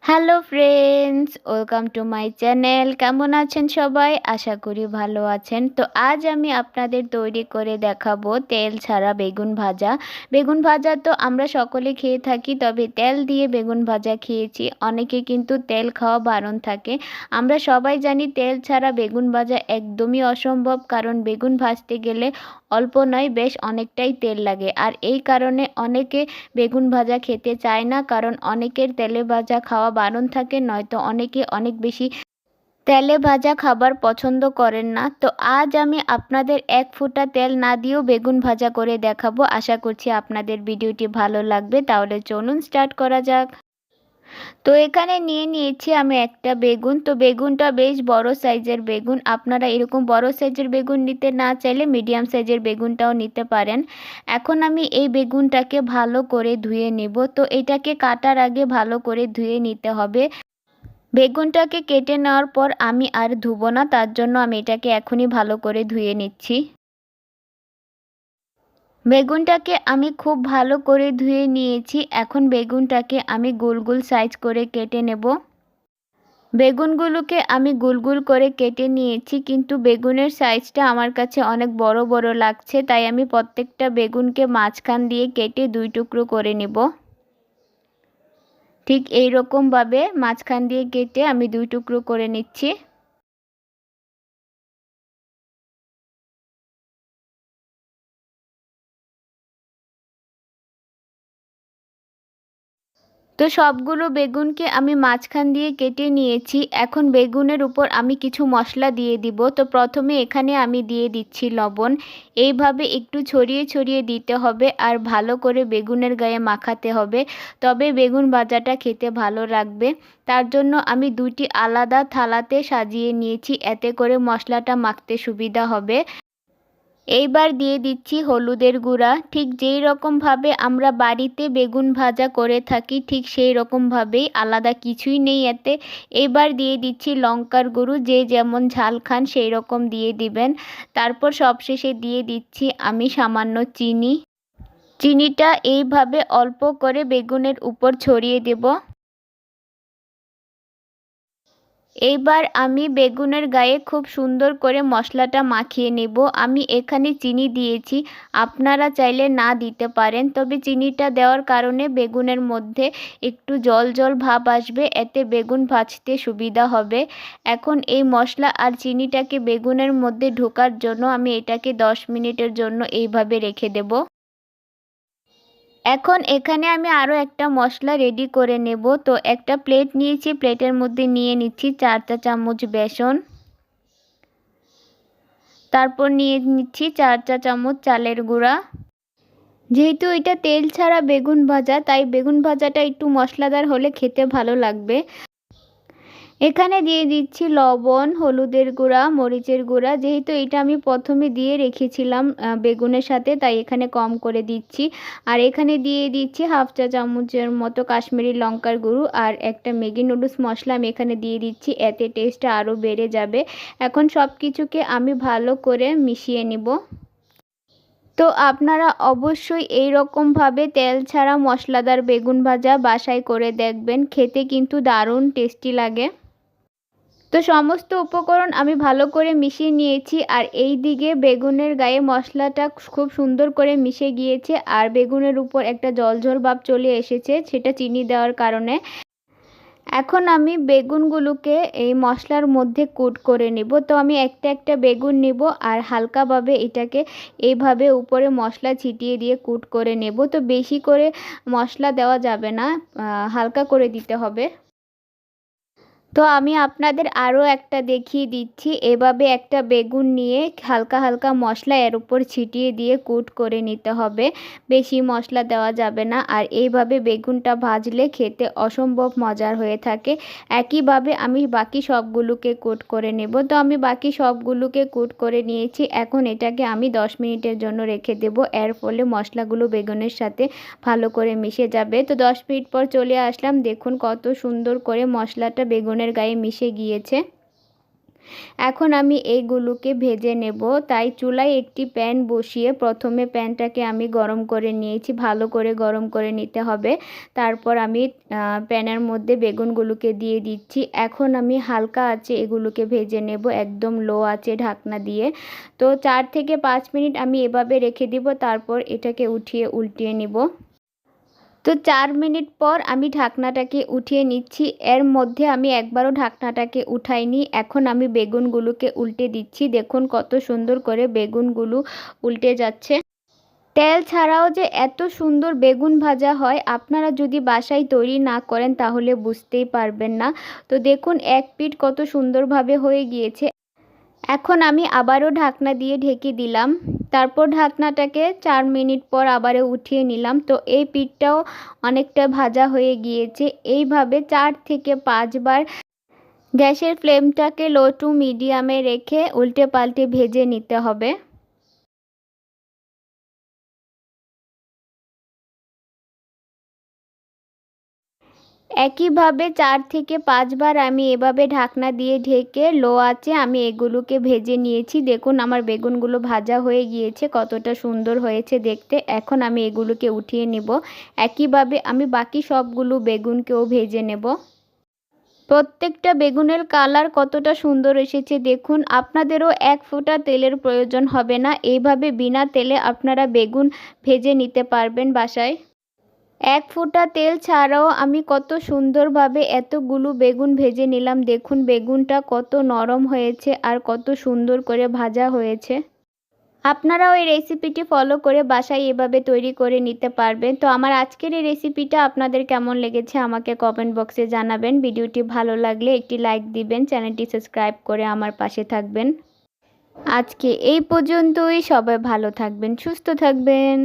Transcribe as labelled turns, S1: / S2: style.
S1: Hello friends, welcome to my channel. কেমন আছেন সবাই? আশা করি ভালো আছেন। তো আজ আমি আপনাদের তৈরি করে দেখাবো তেল ছাড়া বেগুন ভাজা। বেগুন ভাজা তো আমরা সকলে খেয়ে থাকি, তবে তেল দিয়ে বেগুন ভাজা খেয়েছি। অনেকে কিন্তু তেল খাওয়া বারণ থাকে। আমরা সবাই জানি তেল ছাড়া বেগুন ভাজা একদমই অসম্ভব, কারণ বেগুন ভাজতে গেলে অল্প নয়, বেশ অনেকটাই তেল লাগে। আর এই কারণে অনেকে বেগুন ভাজা খেতে চায় না, কারণ অনেকের তেলে ভাজা খাওয়া বারণ থাকে, নয়তো অনেকে অনেক বেশি তেলে ভাজা খাবার পছন্দ করেন না। তো আজ আমি আপনাদের এক ফোঁটা তেল না দিয়েও বেগুন ভাজা করে দেখাবো। আশা করছি আপনাদের ভিডিওটি ভালো লাগবে। তাহলে চলুন স্টার্ট করা যাক। তো এখানে নিয়ে নিয়েছি আমি একটা বেগুন। তো বেগুনটা বেশ বড় সাইজের বেগুন। আপনারা এরকম বড় সাইজের বেগুন নিতে না চাইলে মিডিয়াম সাইজের বেগুনটাও নিতে পারেন। এখন আমি এই বেগুনটাকে ভালো করে ধুয়ে নেব। তো এটাকে কাটার আগে ভালো করে ধুয়ে নিতে হবে। বেগুনটাকে কেটে নেওয়ার পর আমি আর ধুবো না, তার জন্য আমি এটাকে এখনই ভালো করে ধুয়ে নিচ্ছি। বেগুনটাকে আমি খুব ভালো করে ধুয়ে নিয়েছি। এখন বেগুনটাকে আমি গোল গোল সাইজ করে কেটে নেব। বেগুনগুলোকে আমি গোল গোল করে কেটে নিয়েছি, কিন্তু বেগুনের সাইজটা আমার কাছে অনেক বড় বড় লাগছে, তাই আমি প্রত্যেকটা বেগুনকে মাঝখান দিয়ে কেটে দুই টুকরো করে নেব। ঠিক এই রকমভাবে মাঝখান দিয়ে কেটে আমি দুই টুকরো করে নিচ্ছি। তো সবগুলো বেগুনকে আমি মাঝখান দিয়ে কেটে নিয়েছি। এখন বেগুনের উপর আমি কিছু মশলা দিয়ে দিব। তো প্রথমে এখানে আমি দিয়ে দিচ্ছি লবণ। এইভাবে একটু ছড়িয়ে ছড়িয়ে দিতে হবে আর ভালো করে বেগুনের গায়ে মাখাতে হবে, তবে বেগুন ভাজাটা খেতে ভালো লাগবে। তার জন্য আমি দুটি আলাদা থালাতে সাজিয়ে নিয়েছি, এতে করে মশলাটা মাখতে সুবিধা হবে। এইবার দিয়ে দিচ্ছি হলুদের গুঁড়া। ঠিক যেই রকমভাবে আমরা বাড়িতে বেগুন ভাজা করে থাকি, ঠিক সেই রকমভাবেই, আলাদা কিছুই নেই এতে। এইবার দিয়ে দিচ্ছি লঙ্কার গুঁড়ো, যে যেমন ঝাল খান সেই রকম দিয়ে দিবেন। তারপর সবশেষে দিয়ে দিচ্ছি আমি সামান্য চিনি। চিনিটা এইভাবে অল্প করে বেগুনের উপর ছড়িয়ে দেব। এইবার আমি বেগুনের গায়ে খুব সুন্দর করে মশলাটা মাখিয়ে নেব। আমি এখানে চিনি দিয়েছি, আপনারা চাইলে না দিতে পারেন, তবে চিনিটা দেওয়ার কারণে বেগুনের মধ্যে একটু জল জল ভাব আসবে, এতে বেগুন ভাজতে সুবিধা হবে। এখন এই মশলা আর চিনিটাকে বেগুনের মধ্যে ঢোকার জন্য আমি এটাকে 10 মিনিটের জন্য এইভাবে রেখে দেব। এখন এখানে আমি আরও একটা মশলা রেডি করে নেব। তো একটা প্লেট নিয়েছি, প্লেটের মধ্যে নিয়ে নিচ্ছি 4 চা চামচ বেসন। তারপর নিয়ে নিচ্ছি 4 চা চামচ চালের গুঁড়া। যেহেতু এটা তেল ছাড়া বেগুন ভাজা, তাই বেগুন ভাজাটা একটু মশলাদার হলে খেতে ভালো লাগবে। এখানে দিয়ে দিচ্ছি লবণ, হলুদের গুঁড়া, মরিচের গুঁড়া। যেহেতু এটা আমি প্রথমে দিয়ে রেখেছিলাম বেগুনের সাথে, তাই এখানে কম করে দিচ্ছি। আর এখানে দিয়ে দিচ্ছি হাফ চা চামচের মতো কাশ্মীরি লঙ্কার গুঁড়ো, আর একটা ম্যাগি নুডলস মশলা আমি এখানে দিয়ে দিচ্ছি, এতে টেস্টটা আরও বেড়ে যাবে। এখন সব কিছুকে আমি ভালো করে মিশিয়ে নিব। তো আপনারা অবশ্যই এই রকমভাবে তেল ছাড়া মশলাদার বেগুন ভাজা বাসায় করে দেখবেন, খেতে কিন্তু দারুণ টেস্টি লাগে। তো সমস্ত উপকরণ আমি ভালো করে মিশিয়ে নিয়েছি, আর এই দিকে বেগুনের গায়ে মশলাটা খুব সুন্দর করে মিশে গিয়েছে, আর বেগুনের উপর একটা জলঝল ভাব চলে এসেছে, সেটা চিনি দেওয়ার কারণে। এখন আমি বেগুনগুলোকে এই মশলার মধ্যে কোট করে নেব। তো আমি একটা একটা বেগুন নেব আর হালকাভাবে এটাকে এইভাবে উপরে মশলা ছিটিয়ে দিয়ে কোট করে নেব। তো বেশি করে মশলা দেওয়া যাবে না, হালকা করে দিতে হবে। তো আমি আপনাদের আরও একটা দেখিয়ে দিচ্ছি। এভাবে একটা বেগুন নিয়ে হালকা হালকা মশলা এর উপর ছিটিয়ে দিয়ে কোট করে নিতে হবে, বেশি মশলা দেওয়া যাবে না। আর এইভাবে বেগুনটা ভাজলে খেতে অসম্ভব মজার হয়ে থাকে। একইভাবে আমি বাকি সবগুলোকে কোট করে নেব। তো আমি বাকি সবগুলোকে কোট করে নিয়েছি। এখন এটাকে আমি 10 মিনিটের জন্য রেখে দেব, এর ফলে মশলাগুলো বেগুনের সাথে ভালো করে মিশে যাবে। তো 10 মিনিট পর চলে আসলাম, দেখুন কত সুন্দর করে মশলাটা বেগুনের গায়ে মিশে গিয়েছে। এখন আমি এইগুলোকে ভেজে নেব। তাই চুলায় একটি প্যান বসিয়ে প্রথমে প্যানটাকে আমি গরম করে নিয়েছি, ভালো করে গরম করে নিতে হবে। তারপর আমি প্যানের মধ্যে বেগুনগুলোকে দিয়ে দিচ্ছি। এখন আমি হালকা আঁচে এগুলোকে ভেজে নেব, একদম লো আঁচে ঢাকনা দিয়ে। তো 4 থেকে 5 মিনিট আমি এভাবে রেখে দিব, তারপর এটাকে উঠিয়ে উল্টিয়ে নিব। তো 4 মিনিট পর আমি ঢাকনাটাকে উঠিয়ে নিচ্ছি। এর মধ্যে আমি একবারও ঢাকনাটাকে উঠাইনি। এখন আমি বেগুনগুলোকে উল্টে দিচ্ছি। দেখুন কত সুন্দর করে বেগুনগুলো উল্টে যাচ্ছে। তেল ছাড়াও যে এত সুন্দর বেগুন ভাজা হয়, আপনারা যদি বাসায় তৈরি না করেন তাহলে বুঝতেই পারবেন না। তো দেখুন এক পিঠ কত সুন্দরভাবে হয়ে গিয়েছে। এখন আমি আবারও ঢাকনা দিয়ে ঢেকে দিলাম। তারপর ঢাকনাটাকে 4 মিনিট পর আবারও উঠিয়ে নিলাম। তো এই পিঠটাও অনেকটা ভাজা হয়ে গিয়েছে। এইভাবে 4 থেকে 5 বার গ্যাসের ফ্লেমটাকে লো টু মিডিয়ামে রেখে উল্টে পাল্টে ভেজে নিতে হবে। একইভাবে 4 থেকে 5 বার আমি এভাবে ঢাকনা দিয়ে ঢেকে লো আঁচে আমি এগুলোকে ভেজে নিয়েছি। দেখুন আমার বেগুনগুলো ভাজা হয়ে গিয়েছে, কতটা সুন্দর হয়েছে দেখতে। এখন আমি এগুলোকে উঠিয়ে নেব। একইভাবে আমি বাকি সবগুলো বেগুনকেও ভেজে নেব। প্রত্যেকটা বেগুনের কালার কতটা সুন্দর এসেছে দেখুন। আপনাদেরও এক ফোঁটা তেলের প্রয়োজন হবে না। এইভাবে বিনা তেলে আপনারা বেগুন ভেজে নিতে পারবেন বাসায়। এক ফোঁটা তেল ছাড়াও আমি কত সুন্দরভাবে এতগুলো বেগুন ভেজে নিলাম। দেখুন বেগুনটা কত নরম হয়েছে আর কত সুন্দর করে ভাজা হয়েছে। আপনারাও এই রেসিপিটি ফলো করে বাসায় এভাবে তৈরি করে নিতে পারবেন। তো আমার আজকের এই রেসিপিটা আপনাদের কেমন লেগেছে আমাকে কমেন্ট বক্সে জানাবেন। ভিডিওটি ভালো লাগলে একটি লাইক দিবেন, চ্যানেলটি সাবস্ক্রাইব করে আমার পাশে থাকবেন। আজকে এই পর্যন্তই। সবাই ভালো থাকবেন, সুস্থ থাকবেন।